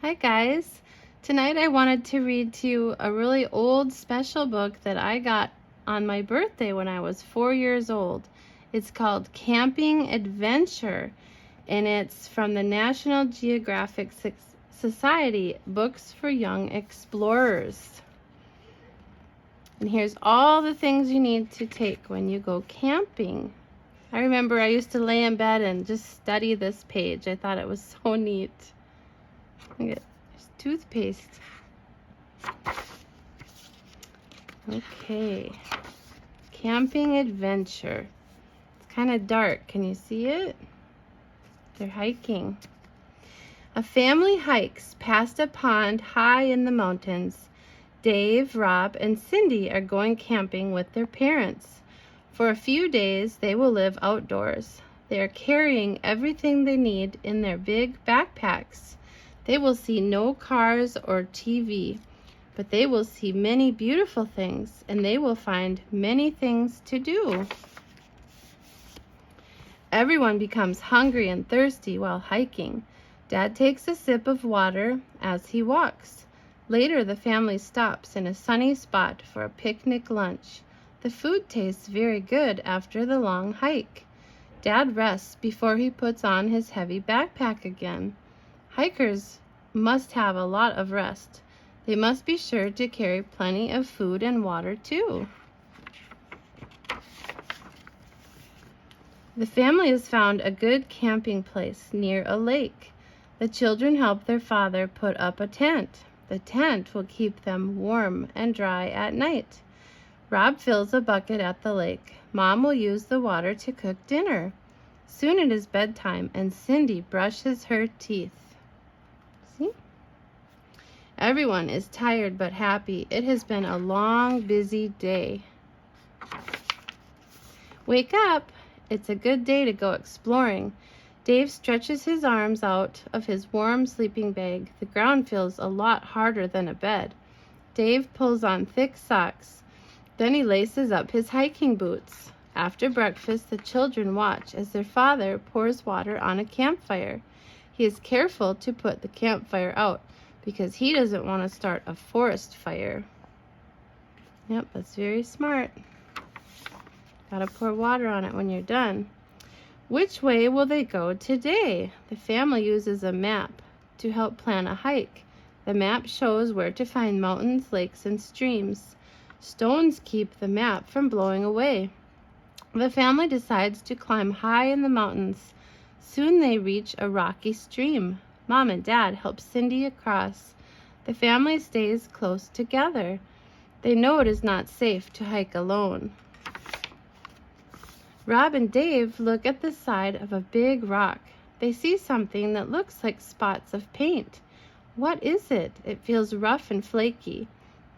Hi guys. Tonight I wanted to read to you a really old special book that I got on my birthday when I was 4 years old. It's called Camping Adventure, and it's from the National Geographic Society, Books for Young Explorers. And here's all the things you need to take when you go camping. I remember I used to lay in bed and just study this page. I thought it was so neat. Look at there's toothpaste. Okay. Camping Adventure. It's kind of dark. Can you see it? They're hiking. A family hikes past a pond high in the mountains. Dave, Rob, and Cindy are going camping with their parents. For a few days, they will live outdoors. They are carrying everything they need in their big backpacks. They will see no cars or TV, but they will see many beautiful things, and they will find many things to do. Everyone becomes hungry and thirsty while hiking. Dad takes a sip of water as he walks. Later, the family stops in a sunny spot for a picnic lunch. The food tastes very good after the long hike. Dad rests before he puts on his heavy backpack again. Hikers must have a lot of rest. They must be sure to carry plenty of food and water too. The family has found a good camping place near a lake. The children help their father put up a tent. The tent will keep them warm and dry at night. Rob fills a bucket at the lake. Mom will use the water to cook dinner. Soon it is bedtime, and Cindy brushes her teeth. See? Everyone is tired but happy. It has been a long, busy day. Wake up! It's a good day to go exploring. Dave stretches his arms out of his warm sleeping bag. The ground feels a lot harder than a bed. Dave pulls on thick socks. Then he laces up his hiking boots. After breakfast, the children watch as their father pours water on a campfire. He is careful to put the campfire out because he doesn't want to start a forest fire. Yep, that's very smart. Gotta pour water on it when you're done. Which way will they go today? The family uses a map to help plan a hike. The map shows where to find mountains, lakes, and streams. Stones keep the map from blowing away. The family decides to climb high in the mountains. Soon they reach a rocky stream. Mom and Dad help Cindy across. The family stays close together. They know it is not safe to hike alone. Rob and Dave look at the side of a big rock. They see something that looks like spots of paint. What is it? It feels rough and flaky.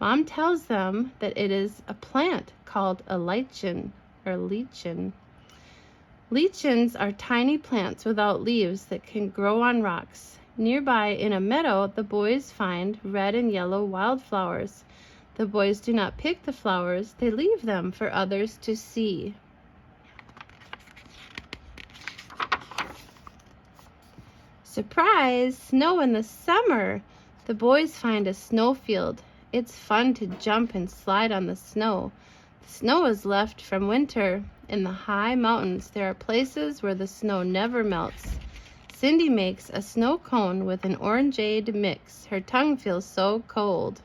Mom tells them that it is a plant called a lichen or lichen. Lichens are tiny plants without leaves that can grow on rocks. Nearby in a meadow, the boys find red and yellow wildflowers. The boys do not pick the flowers. They leave them for others to see. Surprise! Snow in the summer! The boys find a snowfield. It's fun to jump and slide on the snow. The snow is left from winter. In the high mountains, there are places where the snow never melts. Cindy makes a snow cone with an orangeade mix. Her tongue feels so cold.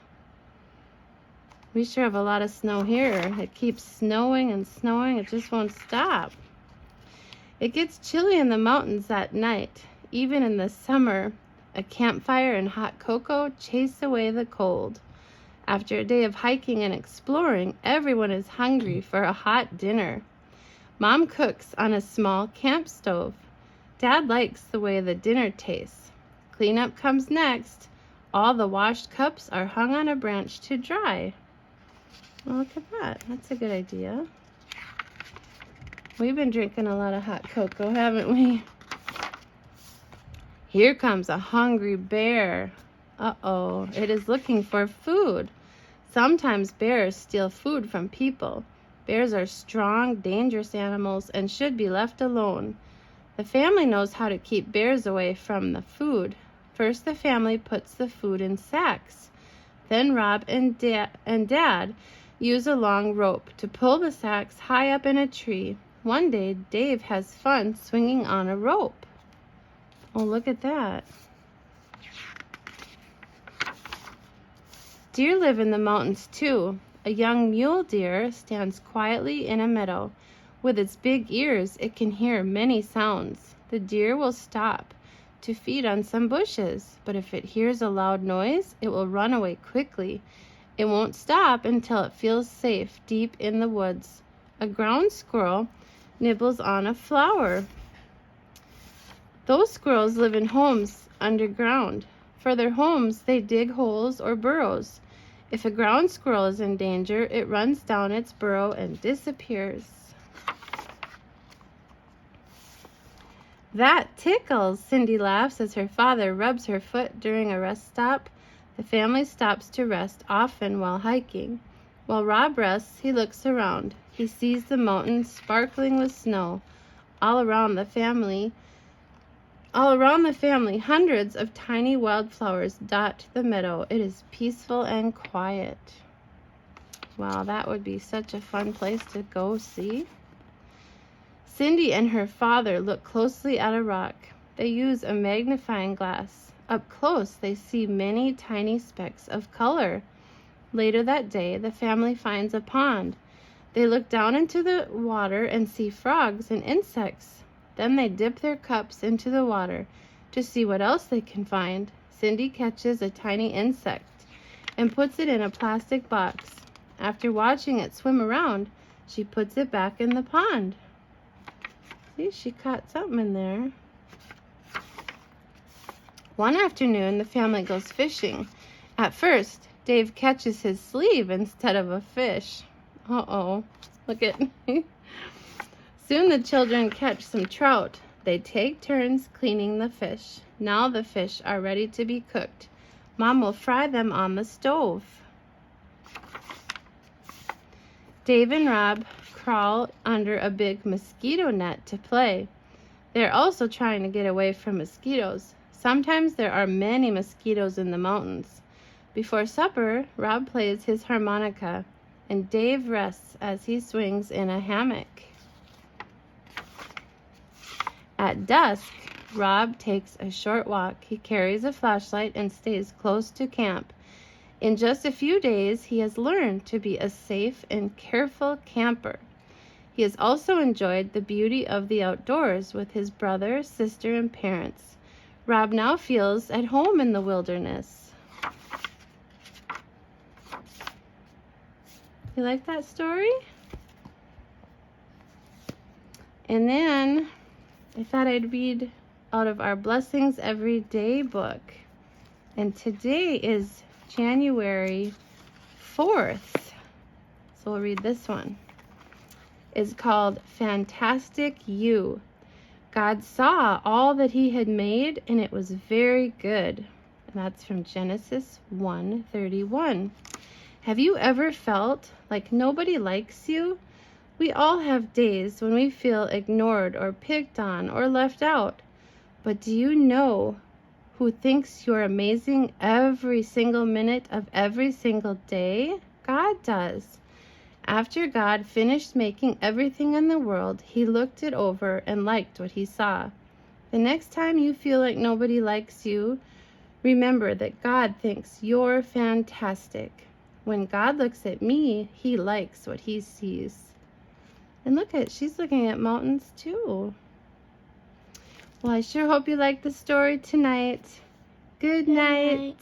We sure have a lot of snow here. It keeps snowing and snowing. It just won't stop. It gets chilly in the mountains at night. Even in the summer, a campfire and hot cocoa chase away the cold. After a day of hiking and exploring, everyone is hungry for a hot dinner. Mom cooks on a small camp stove. Dad likes the way the dinner tastes. Cleanup comes next. All the washed cups are hung on a branch to dry. Well, look at that. That's a good idea. We've been drinking a lot of hot cocoa, haven't we? Here comes a hungry bear. Uh-oh, it is looking for food. Sometimes bears steal food from people. Bears are strong, dangerous animals and should be left alone. The family knows how to keep bears away from the food. First, the family puts the food in sacks. Then Rob and Dad use a long rope to pull the sacks high up in a tree. One day, Dave has fun swinging on a rope. Oh, look at that. Deer live in the mountains too. A young mule deer stands quietly in a meadow. With its big ears, it can hear many sounds. The deer will stop to feed on some bushes, but if it hears a loud noise, it will run away quickly. It won't stop until it feels safe deep in the woods. A ground squirrel nibbles on a flower. Those squirrels live in homes underground. For their homes, they dig holes or burrows. If a ground squirrel is in danger, it runs down its burrow and disappears. That tickles, Cindy laughs as her father rubs her foot during a rest stop. The family stops to rest often while hiking. While Rob rests, he looks around. He sees the mountains sparkling with snow. All around the family, hundreds of tiny wildflowers dot the meadow. It is peaceful and quiet. Wow, that would be such a fun place to go see. Cindy and her father look closely at a rock. They use a magnifying glass. Up close, they see many tiny specks of color. Later that day, the family finds a pond. They look down into the water and see frogs and insects. Then they dip their cups into the water to see what else they can find. Cindy catches a tiny insect and puts it in a plastic box. After watching it swim around, she puts it back in the pond. See, she caught something in there. One afternoon, the family goes fishing. At first, Dave catches his sleeve instead of a fish. Uh-oh, look at me. Soon the children catch some trout. They take turns cleaning the fish. Now the fish are ready to be cooked. Mom will fry them on the stove. Dave and Rob crawl under a big mosquito net to play. They're also trying to get away from mosquitoes. Sometimes there are many mosquitoes in the mountains. Before supper, Rob plays his harmonica, and Dave rests as he swings in a hammock. At dusk, Rob takes a short walk. He carries a flashlight and stays close to camp. In just a few days, he has learned to be a safe and careful camper. He has also enjoyed the beauty of the outdoors with his brother, sister, and parents. Rob now feels at home in the wilderness. You like that story? And then I thought I'd read out of our Blessings Every Day book. And today is January 4th. So we'll read this one. It's called Fantastic You. God saw all that he had made, and it was very good. And that's from Genesis 1:31. Have you ever felt like nobody likes you? We all have days when we feel ignored or picked on or left out. But do you know who thinks you're amazing every single minute of every single day? God does. After God finished making everything in the world, he looked it over and liked what he saw. The next time you feel like nobody likes you, remember that God thinks you're fantastic. When God looks at me, he likes what he sees. And look at, she's looking at mountains too. Well, I sure hope you liked the story tonight. Good night.